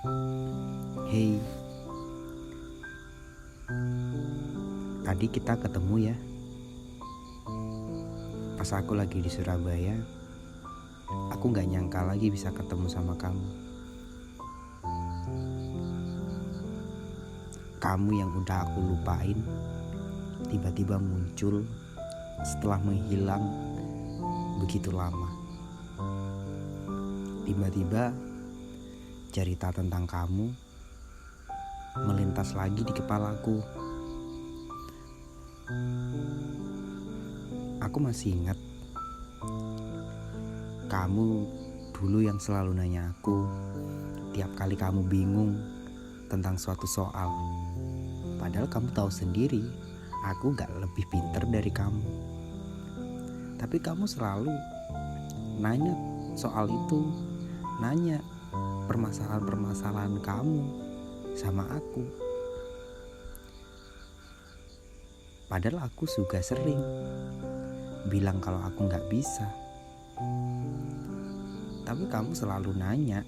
Hey, tadi kita ketemu ya. Pas aku lagi di Surabaya, aku gak nyangka lagi bisa ketemu sama kamu. Kamu yang udah aku lupain, tiba-tiba muncul setelah menghilang begitu lama. Tiba-tiba cerita tentang kamu melintas lagi di kepalaku. Aku masih ingat kamu dulu yang selalu nanya aku tiap kali kamu bingung tentang suatu soal. Padahal kamu tahu sendiri aku gak lebih pintar dari kamu. Tapi kamu selalu nanya soal itu, nanya permasalahan-permasalahan kamu sama aku. Padahal aku juga sering bilang kalau aku gak bisa. Tapi kamu selalu nanya,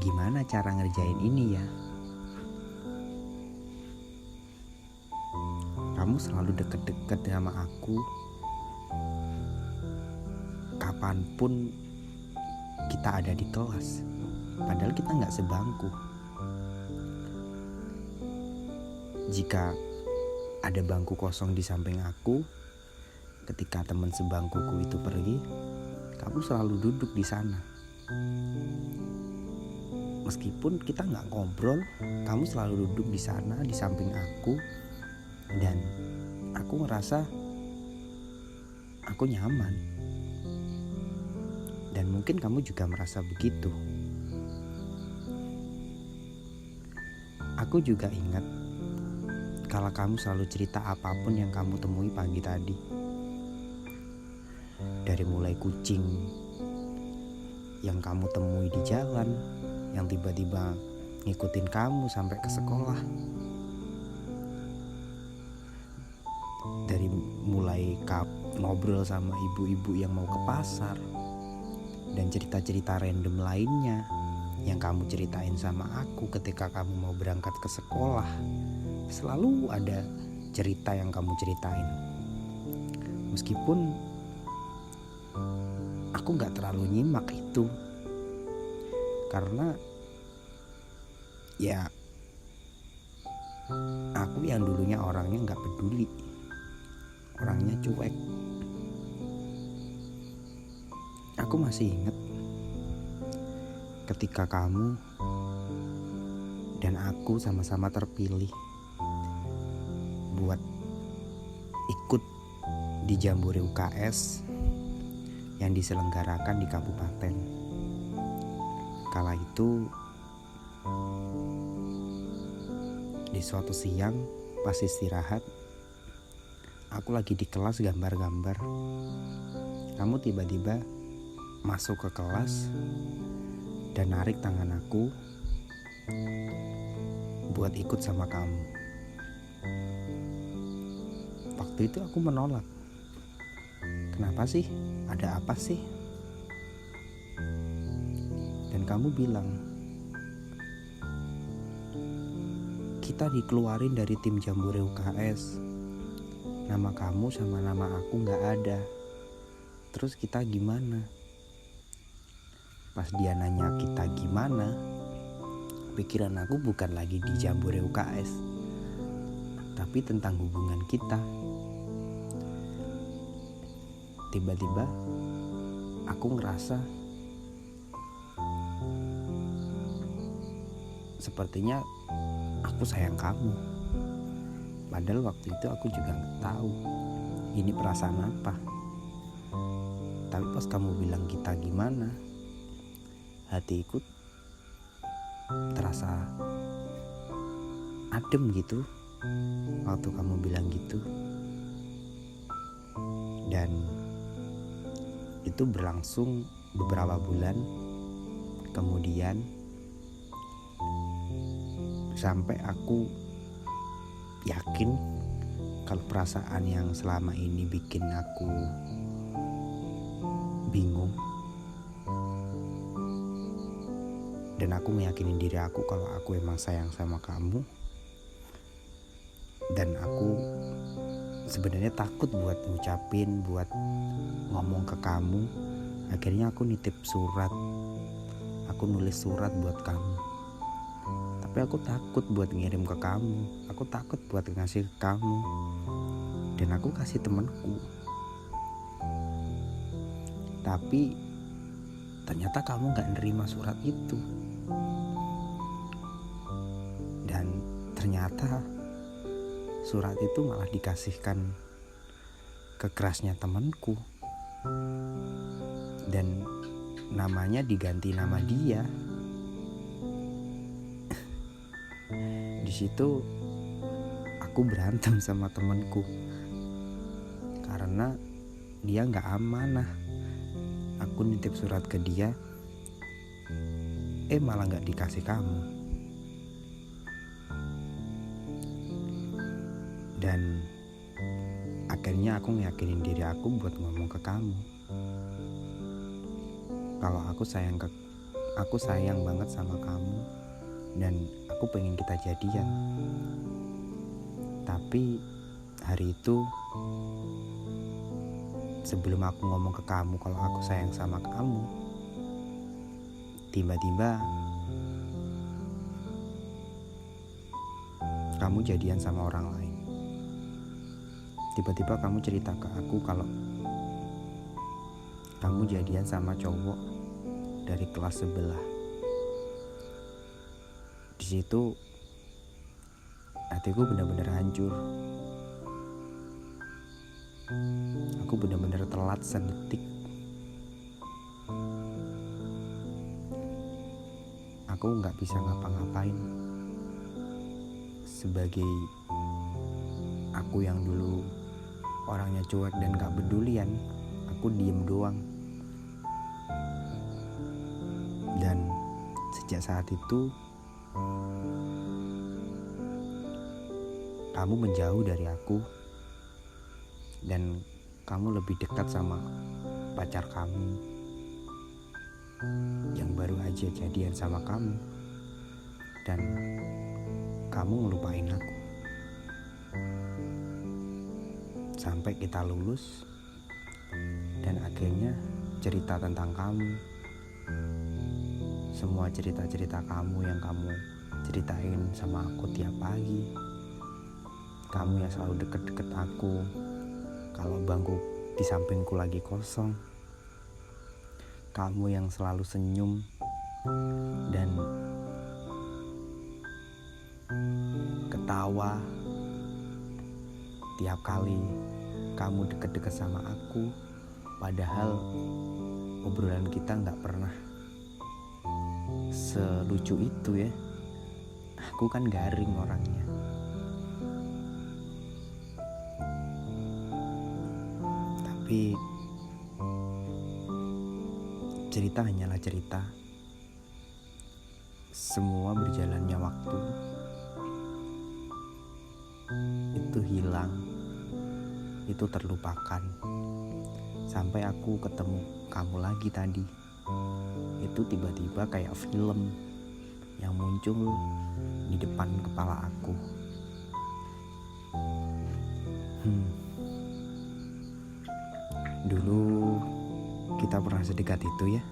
gimana cara ngerjain ini ya? Kamu selalu deket-deket sama aku. Kapanpun kita ada di kelas, padahal kita gak sebangku. Jika ada bangku kosong di samping aku, ketika teman sebangkuku itu pergi, kamu selalu duduk di sana. Meskipun kita gak ngobrol, kamu selalu duduk di sana di samping aku. Dan aku ngerasa aku nyaman. Dan mungkin kamu juga merasa begitu. Aku juga ingat kalau kamu selalu cerita apapun yang kamu temui pagi tadi. Dari mulai kucing yang kamu temui di jalan, yang tiba-tiba ngikutin kamu sampai ke sekolah. Dari mulai ngobrol sama ibu-ibu yang mau ke pasar, dan cerita-cerita random lainnya yang kamu ceritain sama aku ketika kamu mau berangkat ke sekolah. Selalu ada cerita yang kamu ceritain. Meskipun aku gak terlalu nyimak itu, karena ya aku yang dulunya orangnya gak peduli, orangnya cuek. Aku masih ingat ketika kamu dan aku sama-sama terpilih buat ikut di Jambore UKS yang diselenggarakan di kabupaten. Kala itu di suatu siang pas istirahat, aku lagi di kelas gambar-gambar. Kamu tiba-tiba masuk ke kelas dan narik tangan aku buat ikut sama kamu. Waktu itu aku menolak. Kenapa sih? Ada apa sih? Dan kamu bilang, kita dikeluarin dari tim Jambore UKS. Nama kamu sama nama aku gak ada. Terus kita gimana? Pas dia nanya kita gimana, pikiran aku bukan lagi di Jambore UKS, tapi tentang hubungan kita. Tiba-tiba aku ngerasa sepertinya aku sayang kamu. Padahal waktu itu aku juga gak tahu ini perasaan apa. Tapi pas kamu bilang kita gimana, hatiku terasa adem gitu waktu kamu bilang gitu. Dan itu berlangsung beberapa bulan kemudian, sampai aku yakin kalau perasaan yang selama ini bikin aku bingung Dan aku meyakinin diri aku kalau aku emang sayang sama kamu. Dan aku sebenarnya takut buat ngucapin, buat ngomong ke kamu. Akhirnya aku nitip surat, aku nulis surat buat kamu. Tapi aku takut buat ngirim ke kamu, aku takut buat ngasih ke kamu. Dan aku kasih temanku. Tapi ternyata kamu gak nerima surat itu. Dan ternyata surat itu malah dikasihkan ke kerasnya temanku. Dan namanya diganti nama dia. Di situ aku berantem sama temanku karena dia nggak amanah. Aku nitip surat ke dia, malah nggak dikasih kamu. Dan akhirnya aku ngeyakinin diri aku buat ngomong ke kamu kalau aku sayang banget sama kamu dan aku pengen kita jadian. Tapi hari itu sebelum aku ngomong ke kamu kalau aku sayang sama kamu, tiba-tiba kamu jadian sama orang lain. Tiba-tiba kamu cerita ke aku kalau kamu jadian sama cowok dari kelas sebelah. Di situ hatiku benar-benar hancur. Aku benar-benar telat sedetik. Aku nggak bisa ngapa-ngapain. Sebagai aku yang dulu orangnya cuek dan gak pedulian, aku diem doang. Dan sejak saat itu kamu menjauh dari aku dan kamu lebih dekat sama pacar kamu yang baru aja jadian sama kamu, dan kamu ngelupain aku. Sampai kita lulus dan akhirnya cerita tentang kamu, semua cerita-cerita kamu yang kamu ceritain sama aku tiap pagi. Kamu yang selalu deket-deket aku kalau bangku di sampingku lagi kosong. Kamu yang selalu senyum dan ketawa tiap kali kamu deket-deket sama aku, padahal obrolan kita gak pernah selucu itu ya. Aku kan garing orangnya. Tapi cerita hanyalah cerita. Semua berjalannya waktu itu hilang, itu terlupakan. Sampai aku ketemu kamu lagi tadi. Itu tiba-tiba kayak film yang muncul di depan kepala aku. Dulu kita pernah sedekat itu ya.